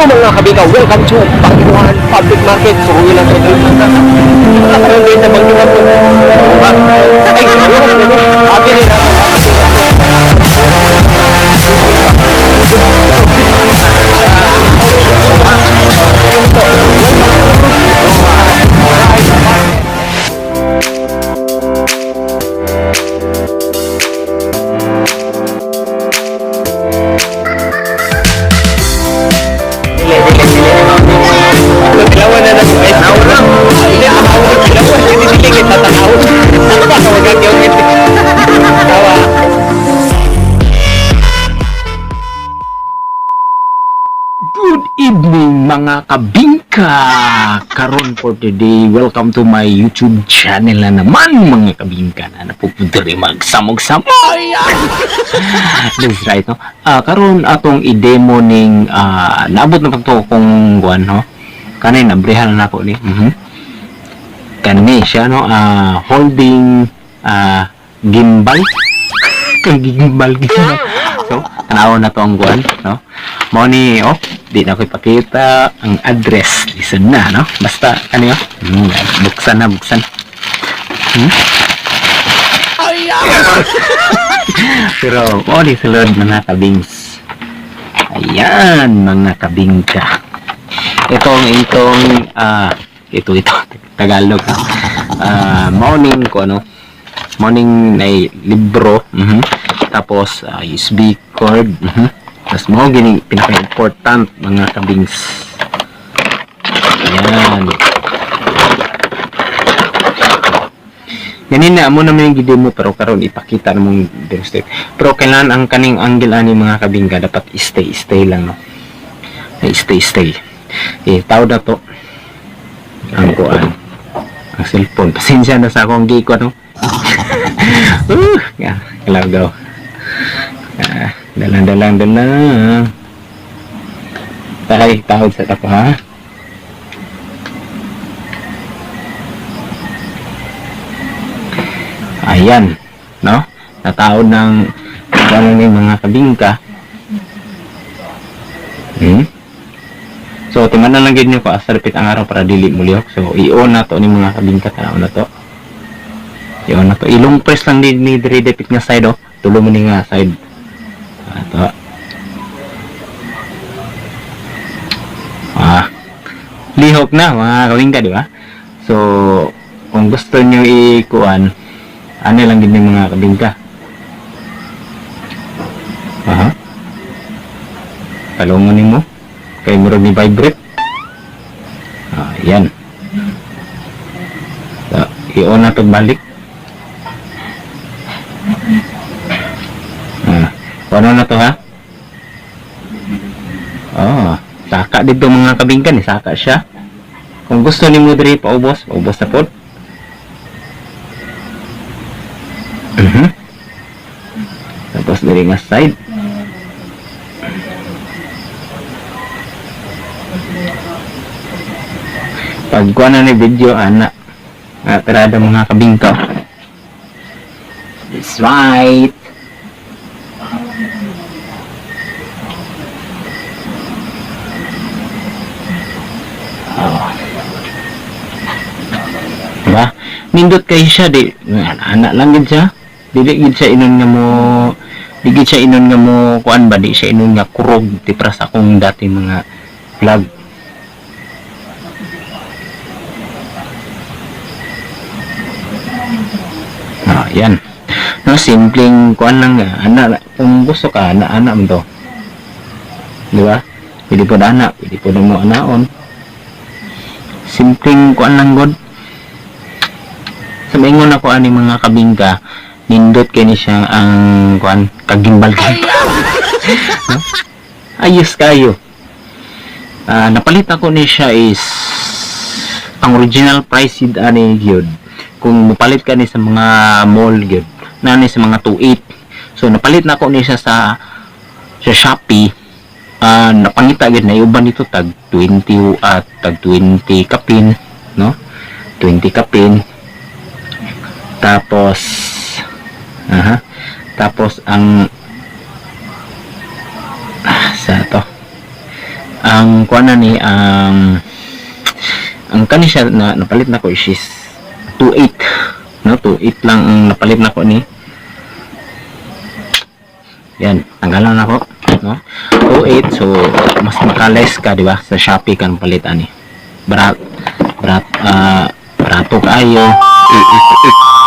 mga kabika, welcome to Panginoon Public Market. Suruin lang ito. Ang din na Panginoon po. Ay, happy rin ako. Naglawan na lang guys. Naulang. Hindi ako naglawan. Hindi sila kita tanawin. Ano ba? Kawagag yung ito. Tawa. Good evening mga kabingka! Karon for today, welcome to my YouTube channel na naman mga kabingka na napupunta rin magsamog-samog. That's right, no? Karon atong i-demo ning naabot na pagto kung guwan, no? Kanay nabrihan na ako ni. Kani siya, no? Holding gimbal. gimbal. So, tanaw na to ang guwan, no? Mo ni, di na ko ipakita ang address. Listen na, no? Basta, ano yun? Buksan na, buksan. Pero, di sulod mga kabings. Ayan, mga kabingka. Ito, Tagalog. Morning ko, ano? Morning na libro. Tapos, USB cord. Tapos mo gini pinaka-important mga kabings. Ayan. Ganin na mo naman yung demo pero karon ipakita na mong demonstrate. Pero kailangan ang kaning angle ani mga kabingka dapat stay lang, no. Stay. Tawag na to ang kuan. Ang cellphone. Pasensya na sa akong giko, no. Kalagaw. Dalang. Tay, tawag sa tapo, ha? Ayan, no? Natawag ng ano ng mga kabingka. So, tingnan na lang gid niyo ko asarpit ang araw para dili mulihok. So, i-on na to ni mga kabingka, tanaw na to. I-on na to. Ilong press lang ni dire depit nga side, Tulo mo ni nga side. Ito. Lihok na mga kabingka, di ba? So, kung gusto nyo ikuan, ano lang din yung mga kabingka. Talungunin mo. Kaya murag ni vibrate. Yan. So, i-on na ito balik. Ano na to, ha? Saka dito mga kabingka ni saka siya. Kung gusto ni mo diri paubos na pod. Tapos diri nga side. Pag kuha na ni video ana tirada mga kabingka. That's right. Diba? Nindot kayo siya, anak lang gid siya. Dili gid siya inon nga mo kuan ba, di siya inon nga kurog tipra sa akong dati mga vlog. Yan. No, simpleng kuan lang nga, anak, kung gusto ka, anak mo to. Diba? Pwede po na anak, pwede po na mo anaon. Simpleng kuan lang god. Samingon ako ani mga kabingka, nindot kini siya ang kuan kagimbal. No? Ayos kayo. Napalit ako ni siya is ang original price ani gyud. Kung mupalit ka ni sa mga mall gyud, nani sa mga 2.8. So napalit na ako ni siya sa Shopee. Napangita gyud na uban dito tag 20 at tag 20 kapin, no? 20 kapin. Tapos ang sa to ang kuan na ni ang kani siya na napalit na ko is 2.8, no, 2.8 lang ang napalit na ko ni. Yan, tanggalan na ko, no, 2.8. So mas makaless ka, di ba, sa Shopee kan palit ani. Barato kaayo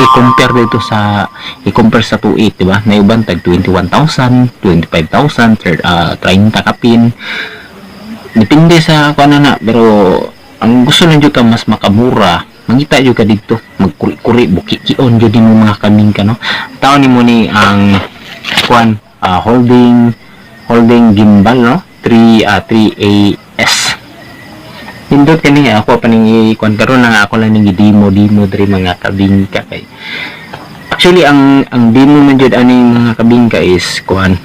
i-compare dito sa i-compare sa 2.8, di ba, na iban tag 21,000, 25,000, 30 kapin, depende sa kuan na, pero ang gusto lang jud ka mas makamura, mangita jud ka dito, magkuri-kuri bukikion jud mo mga kaming ka, no. Taon nimo ni ang kuan, holding gimbal, no, 3AS. Pindot kani ako paning kuan karon na ako lang ning demo diri mga kabingka kay. Actually ang demo man jud ani mga kabingka is kuan,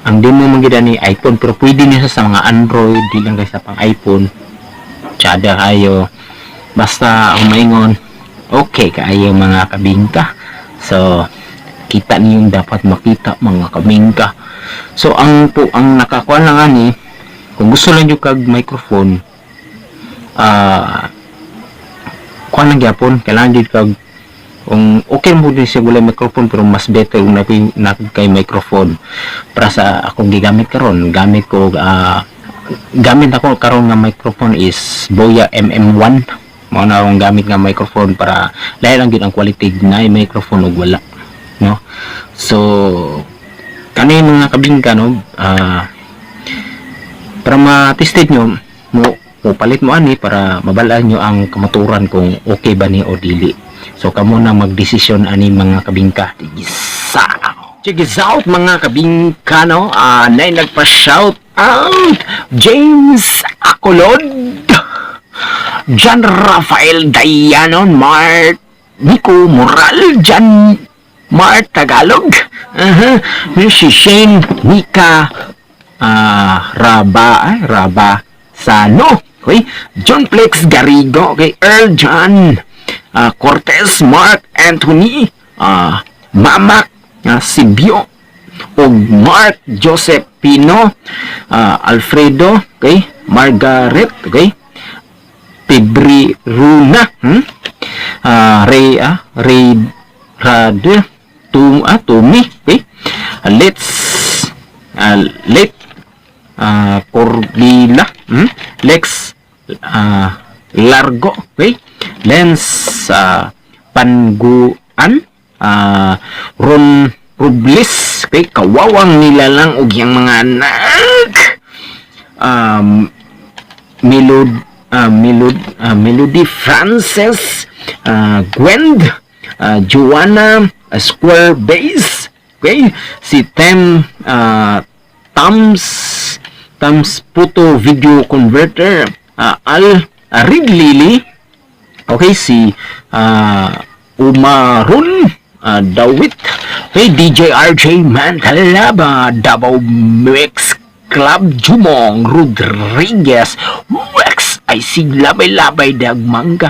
ang demo man gid ani iPhone, pero pwede niya sa mga Android, di lang guys sa pang iPhone. Tsada kayo. Basta ang maingon, okay kaayo mga kabingka. So kita niyo dapat makita mga kabingka. So ang nakakuan lang ani, kung gusto lang yung kag microphone, kuan lang gyapon, kailangan jud kag kung okay mo din siya gulay microphone, pero mas better kung kay microphone. Para sa akong gigamit karon, gamit ako karon nga microphone is Boya MM1. Mao na akong gamit nga microphone para lahi lang gid ang quality na microphone ug wala, no. So kani mga kabingka, no, para ma-tested nyo mo palit mo ani para mabalaan nyo ang kamaturan kung okay ba ni o dili. So kamo na magdesisyon ani mga kabingka. Check it out mga kabingka, no. Nay nagpa-shout out James Acolod, John Rafael Dayanon, Mart Nico Moral, John Mart Tagalog, si Shane Nika Raba Sano, okay, John Flex Garrigo, okay, Earl John Cortez, Mark Anthony, Mamak Sibio, o Mark Joseph Pino, Alfredo, okay, Margaret, okay, Pibri Runa, Ray Rade Tumi, okay, Let Cordila, Lex Largo, okay, Lens Panguan, Ron Robles, okay, kawawang nila lang og yang mga anak, Melody Frances, Gwend, Joanna Square Base, okay, si Tams Photo Video Converter, Reed Lily, okay, si Umarun Dawit, okay, DJ RJ Mantalaba, Davao Mix Club, Jumong Rodriguez, Wex, I see labay-labay dagmanga.